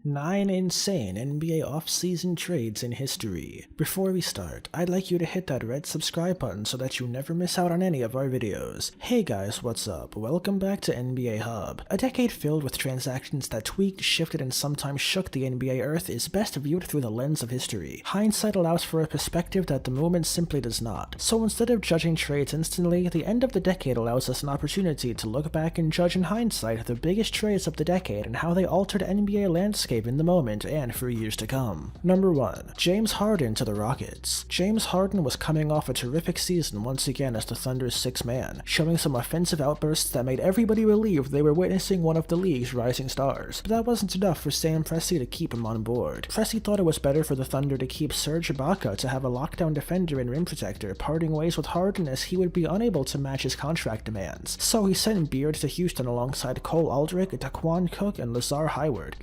9 insane NBA offseason trades in history. Before we start, I'd like you to hit that red subscribe button so that you never miss out on any of our videos. Hey guys, what's up? Welcome back to NBA Hub. A decade filled with transactions that tweaked, shifted, and sometimes shook the NBA earth is best viewed through the lens of history. Hindsight allows for a perspective that the moment simply does not. So instead of judging trades instantly, the end of the decade allows us an opportunity to look back and judge in hindsight the biggest trades of the decade and how they altered NBA landscape in the moment and for years to come. Number 1. James Harden to the Rockets. James Harden was coming off a terrific season once again as the Thunder's sixth man, showing some offensive outbursts that made everybody believe they were witnessing one of the league's rising stars. But that wasn't enough for Sam Presti to keep him on board. Presti thought it was better for the Thunder to keep Serge Ibaka to have a lockdown defender and rim protector, parting ways with Harden as he would be unable to match his contract demands. So he sent Beard to Houston alongside Cole Aldrich, Daquan Cook, and Lazar Hayward,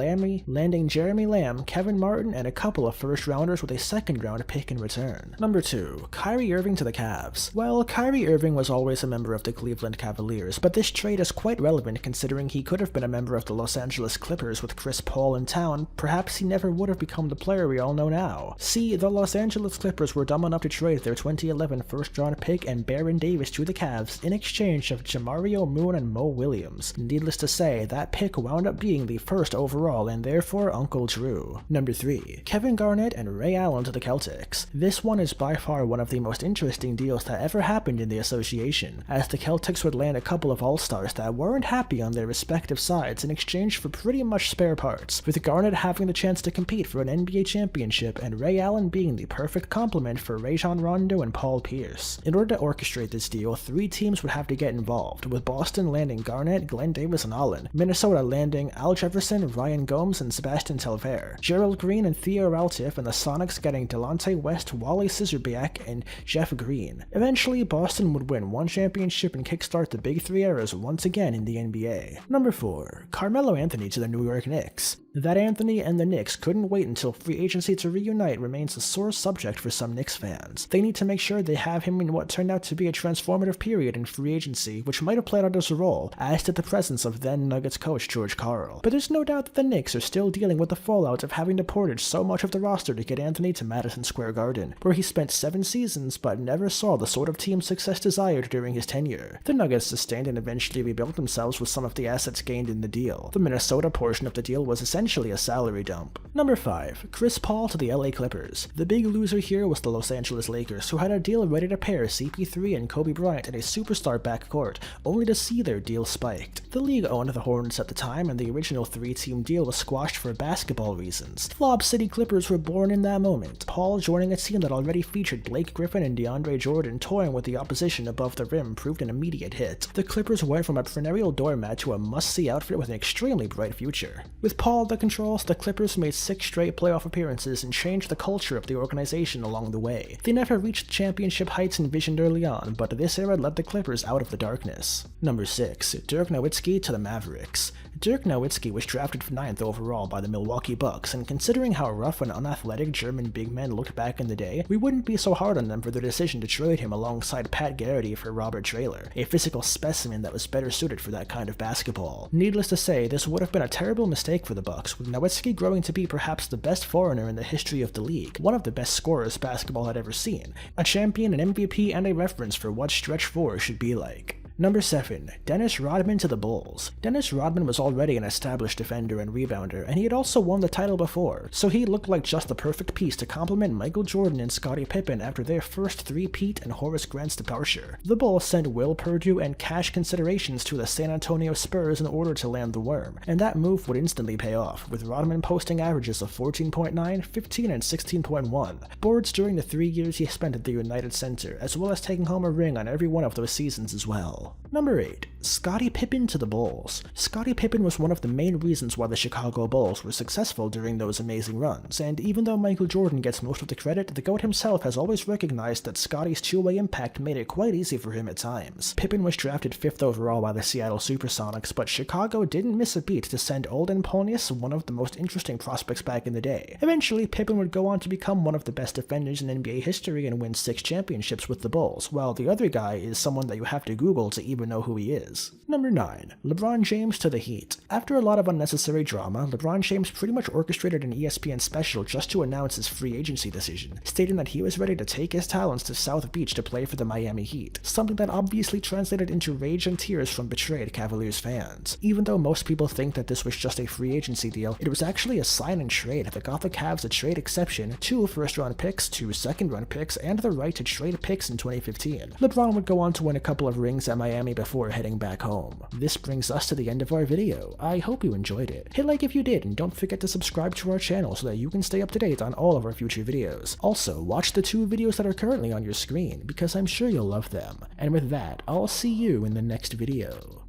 landing Jeremy Lamb, Kevin Martin, and a couple of first-rounders with a second-round pick in return. Number 2. Kyrie Irving to the Cavs. Well, Kyrie Irving was always a member of the Cleveland Cavaliers, but this trade is quite relevant considering he could have been a member of the Los Angeles Clippers with Chris Paul in town. Perhaps he never would have become the player we all know now. See, the Los Angeles Clippers were dumb enough to trade their 2011 first-round pick and Baron Davis to the Cavs in exchange of Jamario Moon and Mo Williams. Needless to say, that pick wound up being the first overall and therefore Uncle Drew. Number 3. Kevin Garnett and Ray Allen to the Celtics. This one is by far one of the most interesting deals that ever happened in the association, as the Celtics would land a couple of all-stars that weren't happy on their respective sides in exchange for pretty much spare parts, with Garnett having the chance to compete for an NBA championship and Ray Allen being the perfect complement for Rajon Rondo and Paul Pierce. In order to orchestrate this deal, 3 teams would have to get involved, with Boston landing Garnett, Glenn Davis, and Allen, Minnesota landing Al Jefferson, Ryan Gomes, and Sebastian Telfair, Gerald Green and Theo Raltiff, and the Sonics getting Delonte West, Wally Scissorbiak, and Jeff Green. Eventually, Boston would win one championship and kickstart the Big Three eras once again in the NBA. Number 4. Carmelo Anthony to the New York Knicks. That Anthony and the Knicks couldn't wait until free agency to reunite remains a sore subject for some Knicks fans. They need to make sure they have him in what turned out to be a transformative period in free agency, which might have played out as a role, as did the presence of then Nuggets coach George Karl. But there's no doubt that the Knicks are still dealing with the fallout of having to portage so much of the roster to get Anthony to Madison Square Garden, where he spent 7 seasons but never saw the sort of team success desired during his tenure. The Nuggets sustained and eventually rebuilt themselves with some of the assets gained in the deal. The Minnesota portion of the deal was essentially a salary dump. Number 5. Chris Paul to the LA Clippers. The big loser here was the Los Angeles Lakers, who had a deal ready to pair CP3 and Kobe Bryant in a superstar backcourt, only to see their deal spiked. The league owned the Hornets at the time, and the original 3-team deal was squashed for basketball reasons. The Lob City Clippers were born in that moment, Paul joining a team that already featured Blake Griffin and DeAndre Jordan toying with the opposition above the rim proved an immediate hit. The Clippers went from a perennial doormat to a must-see outfit with an extremely bright future. With Paul at the controls, the Clippers made 6 straight playoff appearances and changed the culture of the organization along the way. They never reached the championship heights envisioned early on, but this era led the Clippers out of the darkness. Number 6. Dirk Nowitzki to the Mavericks. Dirk Nowitzki was drafted 9th overall by the Milwaukee Bucks, and considering how rough and unathletic German big men looked back in the day, we wouldn't be so hard on them for their decision to trade him alongside Pat Garrity for Robert Traylor, a physical specimen that was better suited for that kind of basketball. Needless to say, this would have been a terrible mistake for the Bucks, with Nowitzki growing to be perhaps the best foreigner in the history of the league, one of the best scorers basketball had ever seen, a champion, an MVP, and a reference for what stretch 4 should be like. Number 7. Dennis Rodman to the Bulls. Dennis Rodman was already an established defender and rebounder, and he had also won the title before, so he looked like just the perfect piece to complement Michael Jordan and Scottie Pippen after their first three-peat and Horace Grant's departure. The Bulls sent Will Perdue and cash considerations to the San Antonio Spurs in order to land the worm, and that move would instantly pay off, with Rodman posting averages of 14.9, 15, and 16.1, boards during the 3 years he spent at the United Center, as well as taking home a ring on every one of those seasons as well. Number 8. Scottie Pippen to the Bulls. Scottie Pippen was one of the main reasons why the Chicago Bulls were successful during those amazing runs, and even though Michael Jordan gets most of the credit, the GOAT himself has always recognized that Scottie's two-way impact made it quite easy for him at times. Pippen was drafted 5th overall by the Seattle Supersonics, but Chicago didn't miss a beat to send Olden Ponius, one of the most interesting prospects back in the day. Eventually, Pippen would go on to become one of the best defenders in NBA history and win 6 championships with the Bulls, while the other guy is someone that you have to Google to even know who he is. is. Number 9. LeBron James to the Heat. After a lot of unnecessary drama, LeBron James pretty much orchestrated an ESPN special just to announce his free agency decision, stating that he was ready to take his talents to South Beach to play for the Miami Heat, something that obviously translated into rage and tears from betrayed Cavaliers fans. Even though most people think that this was just a free agency deal, it was actually a sign and trade that got the Cavs a trade exception, 2 first-round picks, 2 second-round picks, and the right to trade picks in 2015. LeBron would go on to win a couple of rings at Miami before heading back home. This brings us to the end of our video. I hope you enjoyed it. Hit like if you did, and don't forget to subscribe to our channel so that you can stay up to date on all of our future videos. Also, watch the 2 videos that are currently on your screen, because I'm sure you'll love them. And with that, I'll see you in the next video.